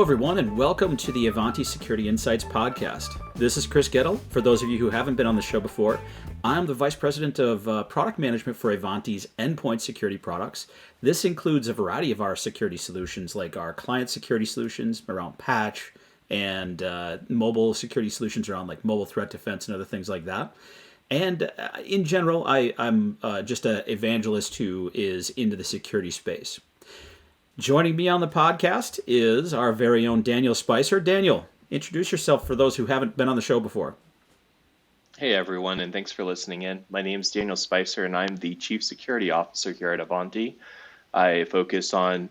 everyone, and welcome to the Ivanti Security Insights podcast. This is Chris Goettl. For those of you who haven't been on the show before, I'm the Vice President of Product Management for Ivanti's endpoint security products. This includes a variety of our security solutions, like our client security solutions around patch and mobile security solutions around like mobile threat defense and other things like that. And in general, I'm just an evangelist who is into the security space. Joining me on the podcast is our very own Daniel Spicer. Daniel, introduce yourself for those who haven't been on the show before. Hey everyone, and thanks for listening in. My name is Daniel Spicer, and I'm the Chief Security Officer here at Ivanti. I focus on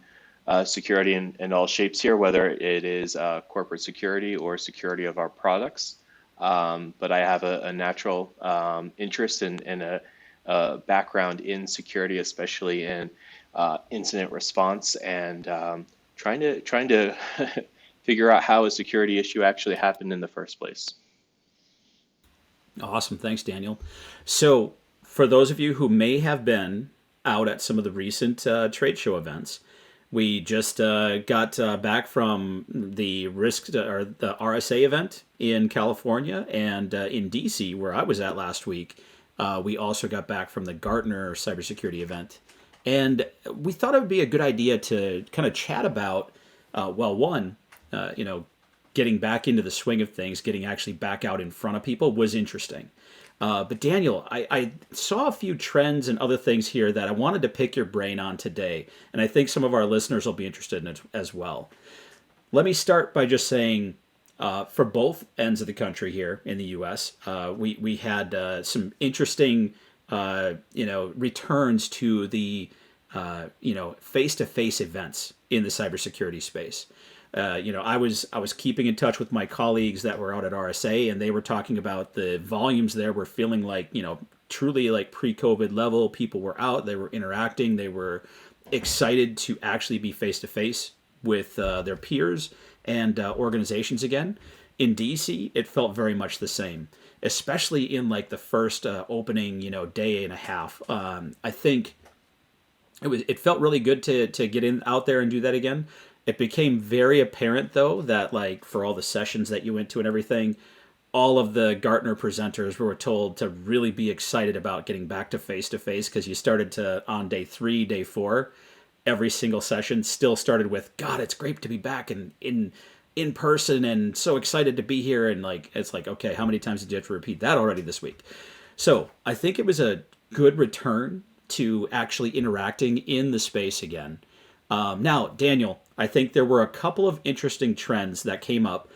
security in all shapes here, whether it is corporate security or security of our products. But I have a natural interest and a background in security, especially in incident response and trying to figure out how a security issue actually happened in the first place. Awesome. Thanks, Daniel. So for those of you who may have been out at some of the recent trade show events, we just got back from the the RSA event in California, and in DC, where I was at last week, we also got back from the Gartner cybersecurity event. And we thought it would be a good idea to kind of chat about, getting back into the swing of things, getting actually back out in front of people was interesting. But Daniel, I saw a few trends and other things here that I wanted to pick your brain on today, and I think some of our listeners will be interested in it as well. Let me start by just saying, for both ends of the country here in the U.S., we had some interesting returns to the face-to-face events in the cybersecurity space. I was keeping in touch with my colleagues that were out at RSA, and they were talking about the volumes there were feeling like, truly like pre-COVID level. People were out, they were interacting, they were excited to actually be face-to-face with their peers and organizations again. In DC, it felt very much the same, especially in like the first opening, day and a half. I think it felt really good to get out there and do that again. It became very apparent though that like for all the sessions that you went to and everything, all of the Gartner presenters were told to really be excited about getting back to face because you started to on day 3, day 4, every single session still started with, God, it's great to be back in person and so excited to be here. And like, it's like, okay, how many times did you have to repeat that already this week? So I think it was a good return to actually interacting in the space again. Now, Daniel, I think there were a couple of interesting trends that came up.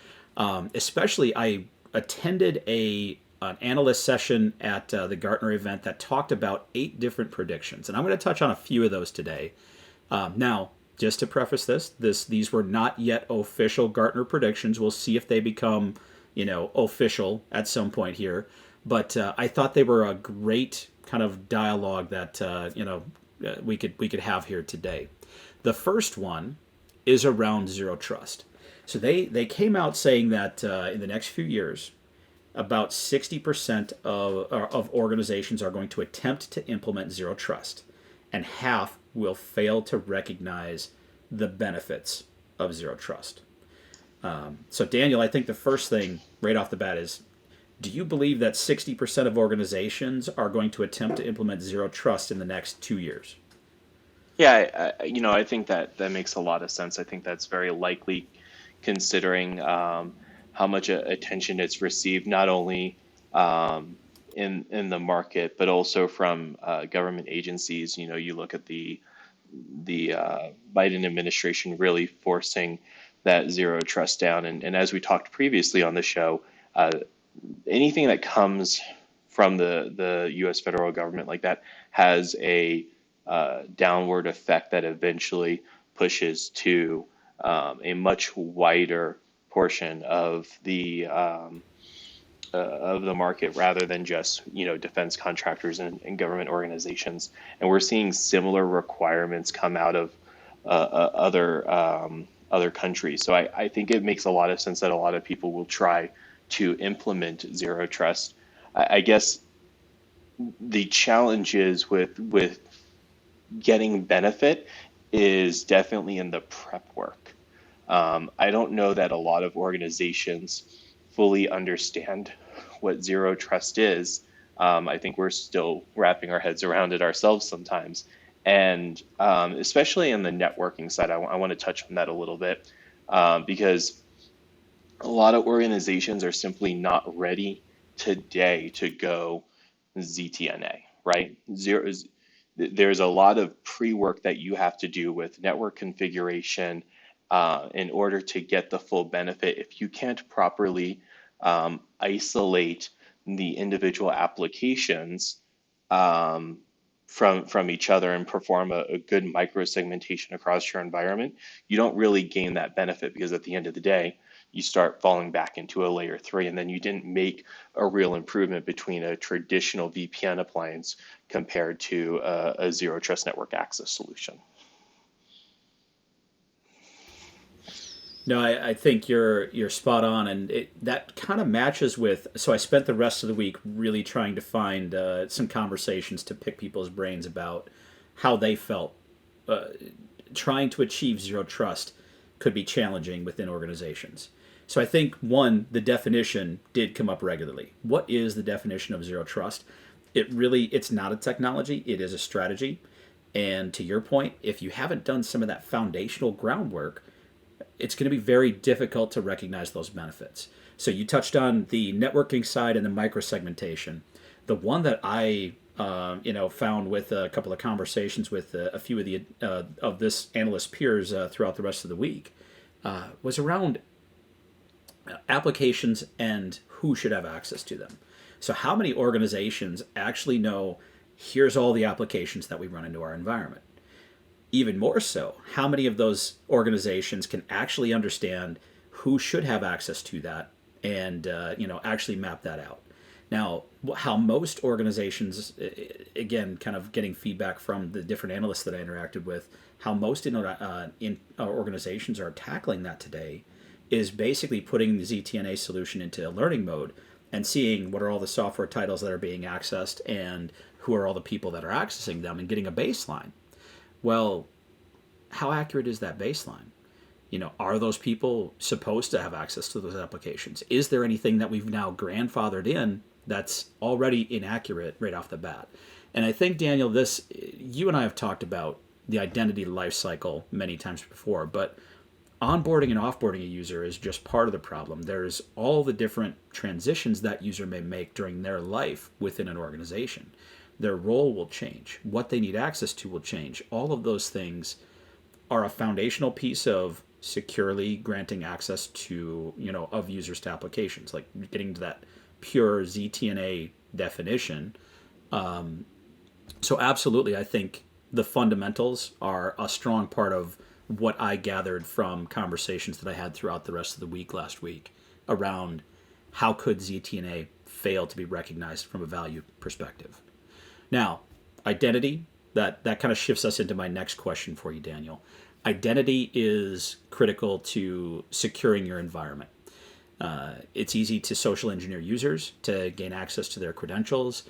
Especially, I attended an analyst session at the Gartner event that talked about 8 different predictions, and I'm going to touch on a few of those today. Now, just to preface these were not yet official Gartner predictions. We'll see if they become, official at some point here. But I thought they were a great kind of dialogue that we could have here today. The first one is around zero trust. So they came out saying that in the next few years, about 60% of organizations are going to attempt to implement zero trust, and half will fail to recognize the benefits of zero trust. So Daniel, I think the first thing right off the bat is, do you believe that 60% of organizations are going to attempt to implement zero trust in the next 2 years? Yeah, I think that makes a lot of sense. I think that's very likely, considering how much attention it's received, not only in the market, but also from government agencies. You look at the Biden administration really forcing that zero trust down, and as we talked previously on the show, anything that comes from the U.S. federal government like that has a downward effect that eventually pushes to a much wider portion of the market, rather than just defense contractors and government organizations. And we're seeing similar requirements come out of other countries. So I think it makes a lot of sense that a lot of people will try to implement zero trust. I guess the challenges with getting benefit is definitely in the prep work. I don't know that a lot of organizations fully understand what zero trust is. I think we're still wrapping our heads around it ourselves sometimes. And especially in the networking side, I want to touch on that a little bit because a lot of organizations are simply not ready today to go ZTNA, right? There's a lot of pre-work that you have to do with network configuration in order to get the full benefit. If you can't properly isolate the individual applications um, from each other and perform a good micro segmentation across your environment, you don't really gain that benefit because at the end of the day, you start falling back into a layer three, and then you didn't make a real improvement between a traditional VPN appliance compared to a zero trust network access solution. No, I think you're spot on, and that kind of matches with. So I spent the rest of the week really trying to find some conversations to pick people's brains about how they felt. Trying to achieve zero trust could be challenging within organizations. So I think one, the definition did come up regularly. What is the definition of zero trust? It's not a technology; it is a strategy. And to your point, if you haven't done some of that foundational groundwork, it's going to be very difficult to recognize those benefits. So you touched on the networking side and the microsegmentation. The one that I found with a couple of conversations with a few of the of this analyst peers throughout the rest of the week was around applications and who should have access to them. So how many organizations actually know here's all the applications that we run into our environment? Even more so, how many of those organizations can actually understand who should have access to that and actually map that out? Now, how most organizations, again, kind of getting feedback from the different analysts that I interacted with, how most organizations are tackling that today is basically putting the ZTNA solution into learning mode and seeing what are all the software titles that are being accessed and who are all the people that are accessing them and getting a baseline. Well, how accurate is that baseline? Are those people supposed to have access to those applications? Is there anything that we've now grandfathered in that's already inaccurate right off the bat? And I think, Daniel, you and I have talked about the identity life cycle many times before, but onboarding and offboarding a user is just part of the problem. There's all the different transitions that user may make during their life within an organization. Their role will change. What they need access to will change. All of those things are a foundational piece of securely granting access to, of users to applications, like getting to that pure ZTNA definition. So absolutely, I think the fundamentals are a strong part of what I gathered from conversations that I had throughout the rest of the week last week around how could ZTNA fail to be recognized from a value perspective. Now, identity, that kind of shifts us into my next question for you, Daniel. Identity is critical to securing your environment. It's easy to social engineer users to gain access to their credentials.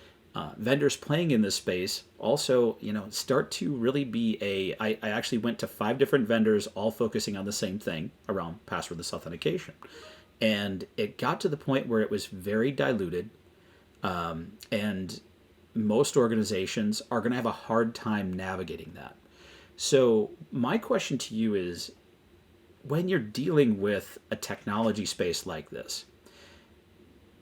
Vendors playing in this space also, start to really be I actually went to 5 different vendors, all focusing on the same thing around passwordless authentication. And it got to the point where it was very diluted. And most organizations are going to have a hard time navigating that. So my question to you is, when you're dealing with a technology space like this,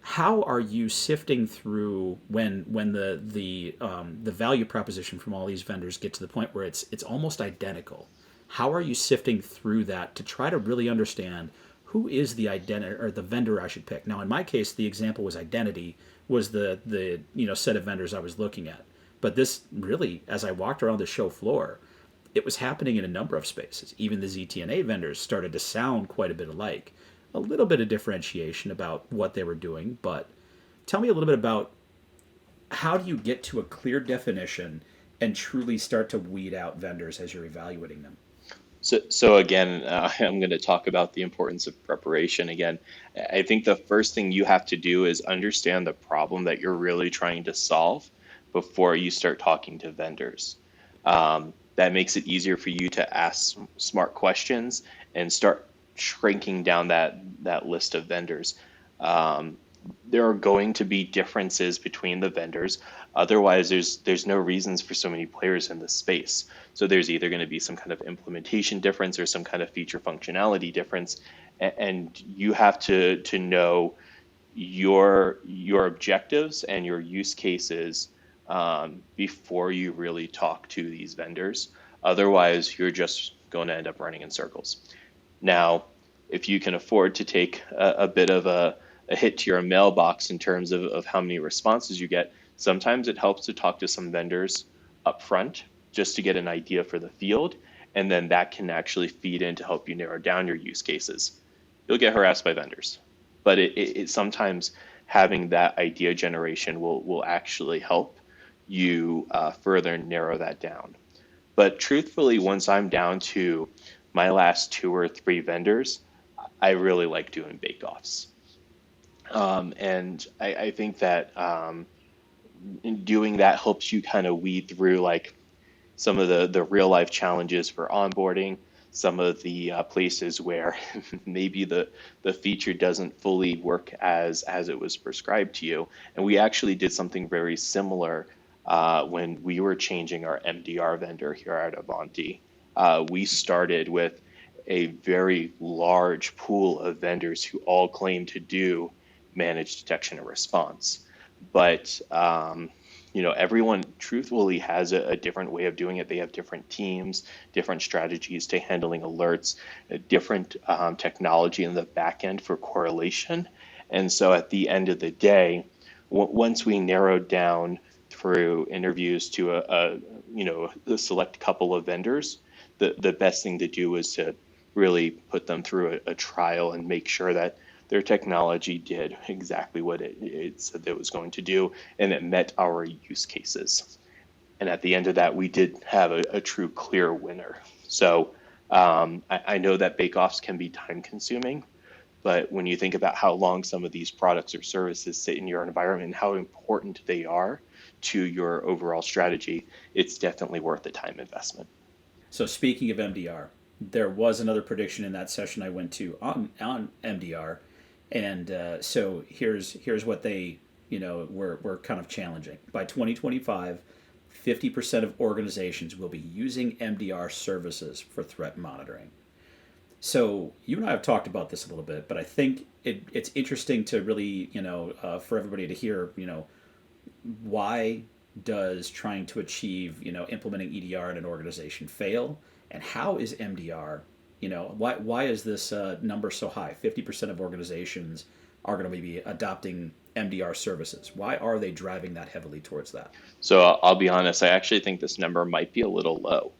how are you sifting through when the value proposition from all these vendors get to the point where it's almost identical? How are you sifting through that to try to really understand who is the identity or the vendor I should pick? Now, in my case, the example was identity was the set of vendors I was looking at. But this really, as I walked around the show floor, it was happening in a number of spaces. Even the ZTNA vendors started to sound quite a bit alike. A little bit of differentiation about what they were doing, but tell me a little bit about how do you get to a clear definition and truly start to weed out vendors as you're evaluating them? So again, I'm going to talk about the importance of preparation again. I think the first thing you have to do is understand the problem that you're really trying to solve before you start talking to vendors. That makes it easier for you to ask smart questions and start shrinking down that list of vendors. Um, there are going to be differences between the vendors. Otherwise, there's no reasons for so many players in this space. So there's either going to be some kind of implementation difference or some kind of feature functionality difference, and you have to know your objectives and your use cases before you really talk to these vendors. Otherwise, you're just going to end up running in circles. Now, if you can afford to take a bit of a hit to your mailbox in terms of how many responses you get, sometimes it helps to talk to some vendors up front just to get an idea for the field. And then that can actually feed in to help you narrow down your use cases. You'll get harassed by vendors, but it sometimes having that idea generation will actually help you further narrow that down. But truthfully, once I'm down to my last 2 or 3 vendors, I really like doing bake-offs. And I think that in doing that helps you kind of weed through like some of the real life challenges for onboarding, some of the places where maybe the feature doesn't fully work as it was prescribed to you. And we actually did something very similar when we were changing our MDR vendor here at Ivanti. We started with a very large pool of vendors who all claim to do managed detection and response. But everyone truthfully has a different way of doing it. They have different teams, different strategies to handling alerts, a different technology in the back end for correlation. And so at the end of the day, once we narrowed down through interviews to a select couple of vendors, the best thing to do is to really put them through a trial and make sure that their technology did exactly what it said it was going to do, and it met our use cases. And at the end of that, we did have a true clear winner. So I know that bake-offs can be time consuming, but when you think about how long some of these products or services sit in your environment and how important they are to your overall strategy, it's definitely worth the time investment. So speaking of MDR, there was another prediction in that session I went to on MDR, and so here's what they were kind of challenging. By 2025, 50% of organizations will be using MDR services for threat monitoring. So you and I have talked about this a little bit, but I think it's interesting to really for everybody to hear why does trying to achieve implementing EDR in an organization fail, and how is MDR why is this number so high? 50% of organizations are going to be adopting MDR services. Why are they driving that heavily towards that? So I'll be honest, I actually think this number might be a little low.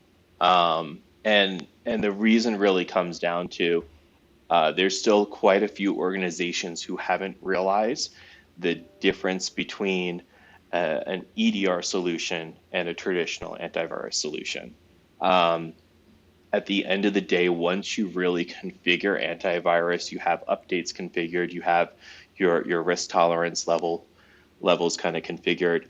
And the reason really comes down to there's still quite a few organizations who haven't realized the difference between an EDR solution and a traditional antivirus solution. At the end of the day, once you really configure antivirus, you have updates configured, you have your risk tolerance levels kind of configured.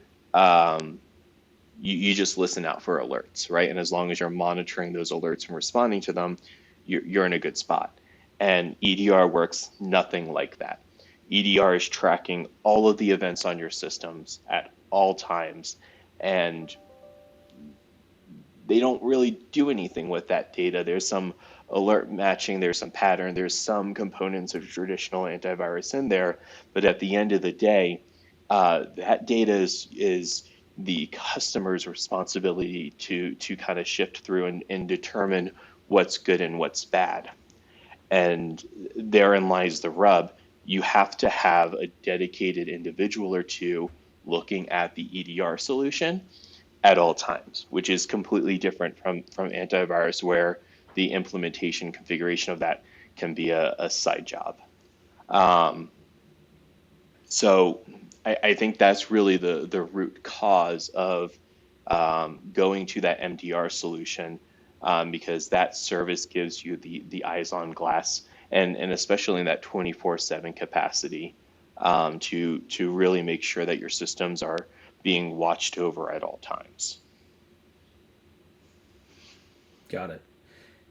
You just listen out for alerts, right? And as long as you're monitoring those alerts and responding to them, you're in a good spot. And EDR works nothing like that. EDR is tracking all of the events on your systems at all times, and they don't really do anything with that data. There's some alert matching, there's some pattern, there's some components of traditional antivirus in there, but at the end of the day, that data is the customer's responsibility to kind of shift through and determine what's good and what's bad. And therein lies the rub. You have to have a dedicated individual or two looking at the EDR solution at all times, which is completely different from antivirus, where the implementation configuration of that can be a side job. So I think that's really the root cause of going to that MDR solution, because that service gives you the eyes on glass, and especially in that 24/7 capacity, to really make sure that your systems are being watched over at all times. Got it.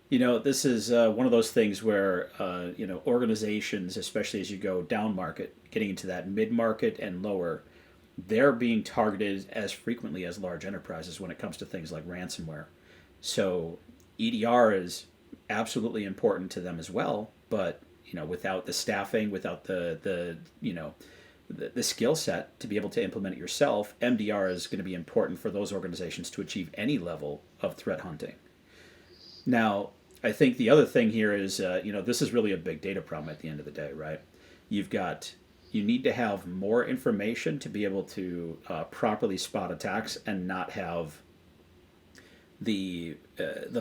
This is one of those things where, organizations, especially as you go down market, getting into that mid market and lower, they're being targeted as frequently as large enterprises when it comes to things like ransomware. So EDR is absolutely important to them as well, but without the staffing, without the skill set to be able to implement it yourself, MDR is going to be important for those organizations to achieve any level of threat hunting. Now, I think the other thing here is, this is really a big data problem at the end of the day, right? You've got, you need to have more information to be able to properly spot attacks and not have the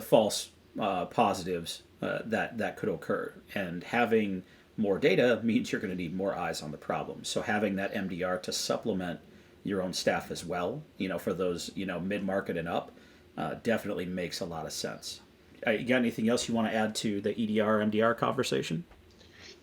false positives that could occur. And having more data means you're going to need more eyes on the problem. So having that MDR to supplement your own staff as well, for those mid market and up, definitely makes a lot of sense. You got anything else you want to add to the EDR MDR conversation?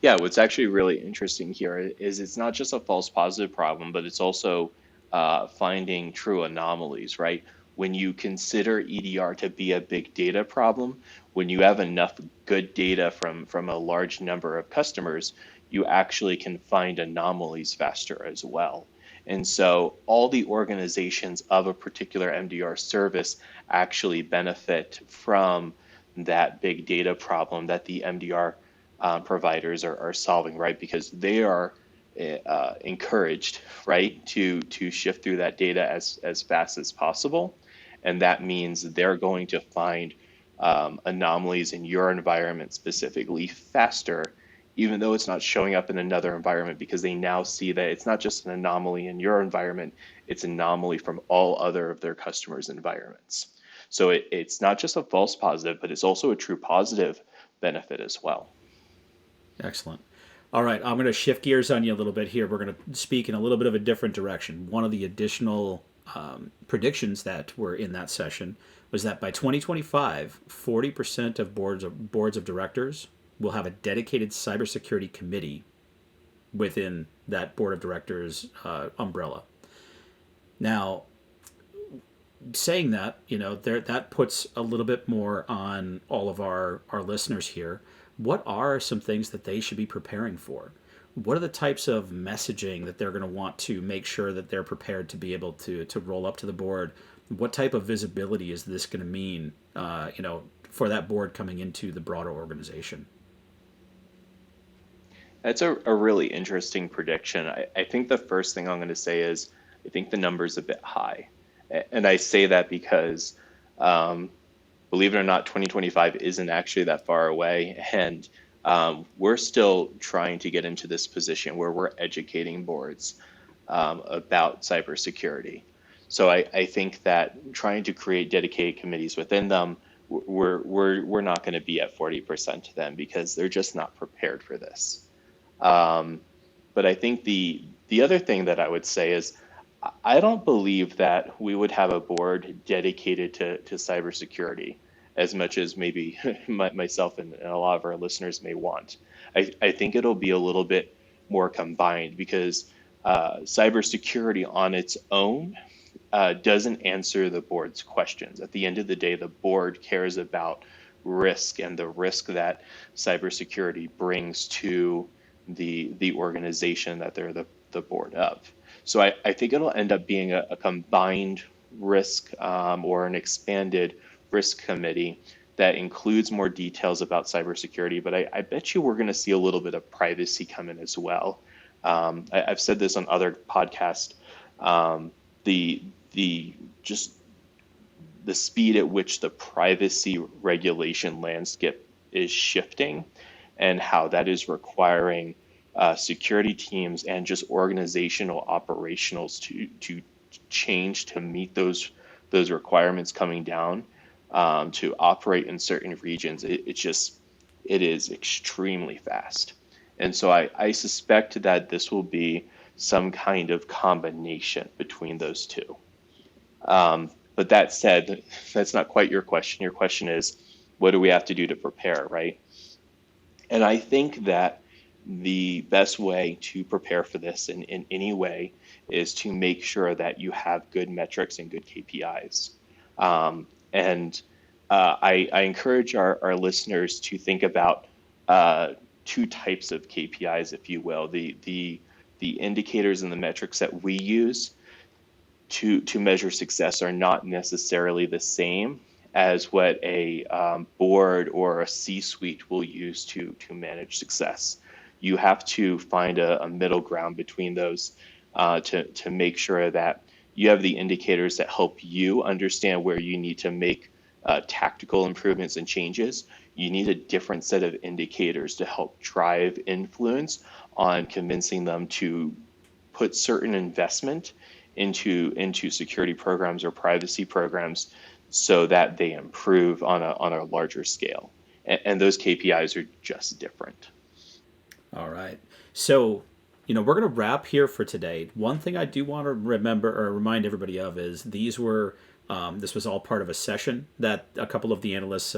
Yeah, what's actually really interesting here is it's not just a false positive problem, but it's also finding true anomalies, right? When you consider EDR to be a big data problem, when you have enough good data from a large number of customers, you actually can find anomalies faster as well. And so all the organizations of a particular MDR service actually benefit from that big data problem that the MDR providers are solving, right? Because they are encouraged, right, to shift through that data as fast as possible, and that means they're going to find anomalies in your environment specifically faster, even though it's not showing up in another environment, because they now see that it's not just an anomaly in your environment, it's an anomaly from all other of their customers' environments. So it's not just a false positive, but it's also a true positive benefit as well. Excellent. All right, I'm going to shift gears on you a little bit here. We're going to speak in a little bit of a different direction. One of the additional predictions that were in that session was that by 2025, 40% of boards of directors will have a dedicated cybersecurity committee within that board of directors umbrella. Now, saying that, that puts a little bit more on all of our listeners here. What are some things that they should be preparing for? What are the types of messaging that they're going to want to make sure that they're prepared to be able to roll up to the board? What type of visibility is this going to mean, for that board coming into the broader organization? That's a really interesting prediction. I think the first thing I'm going to say is I think the number's a bit high. And I say that because, believe it or not, 2025 isn't actually that far away. And we're still trying to get into this position where we're educating boards about cybersecurity. So I think that trying to create dedicated committees within them, we're not going to be at 40% to them because they're just not prepared for this. But I think the other thing that I would say is I don't believe that we would have a board dedicated to cybersecurity as much as maybe myself and a lot of our listeners may want. I think it'll be a little bit more combined because cybersecurity on its own doesn't answer the board's questions. At the end of the day, the board cares about risk and the risk that cybersecurity brings to the organization that they're the board of. So I think it'll end up being a combined risk or an expanded risk committee that includes more details about cybersecurity. But I bet you we're going to see a little bit of privacy come in as well. I've said this on other podcasts. The just the speed at which the privacy regulation landscape is shifting and how that is requiring security teams and just organizational operationals to change to meet those requirements coming down to operate in certain regions. It is extremely fast. And so I suspect that this will be some kind of combination between those two. But that said, that's not quite your question. Your question is, what do we have to do to prepare, right? And I think that the best way to prepare for this in any way is to make sure that you have good metrics and good KPIs. And I encourage our listeners to think about uh, two types of KPIs, if you will, the indicators and the metrics that we use to measure success are not necessarily the same as what a board or a C-suite will use to manage success. You have to find a middle ground between those to make sure that you have the indicators that help you understand where you need to make tactical improvements and changes. You need a different set of indicators to help drive influence on convincing them to put certain investment into security programs or privacy programs so that they improve on a larger scale. And those KPIs are just different. All right. So, we're going to wrap here for today. One thing I do want to remember or remind everybody of is this was all part of a session that a couple of the analysts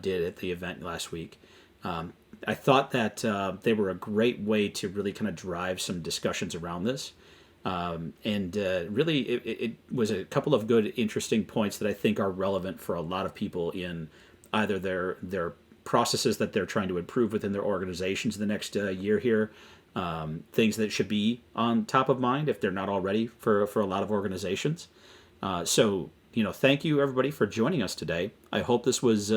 did at the event last week. I thought that they were a great way to really kind of drive some discussions around this. And really, it was a couple of good, interesting points that I think are relevant for a lot of people in either their processes that they're trying to improve within their organizations in the next year here, things that should be on top of mind if they're not already for a lot of organizations. So, thank you everybody for joining us today. I hope this was,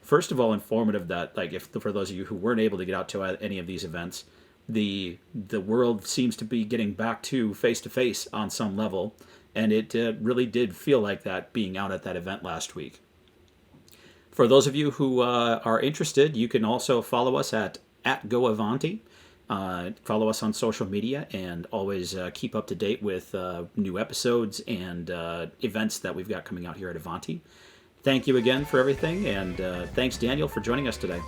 first of all, informative that, like, if for those of you who weren't able to get out to any of these events, the world seems to be getting back to face on some level, and it really did feel like that being out at that event last week. For those of you who are interested, you can also follow us at Goettl. Follow us on social media, and always keep up to date with new episodes and events that we've got coming out here at Ivanti. Thank you again for everything, and thanks, Daniel, for joining us today.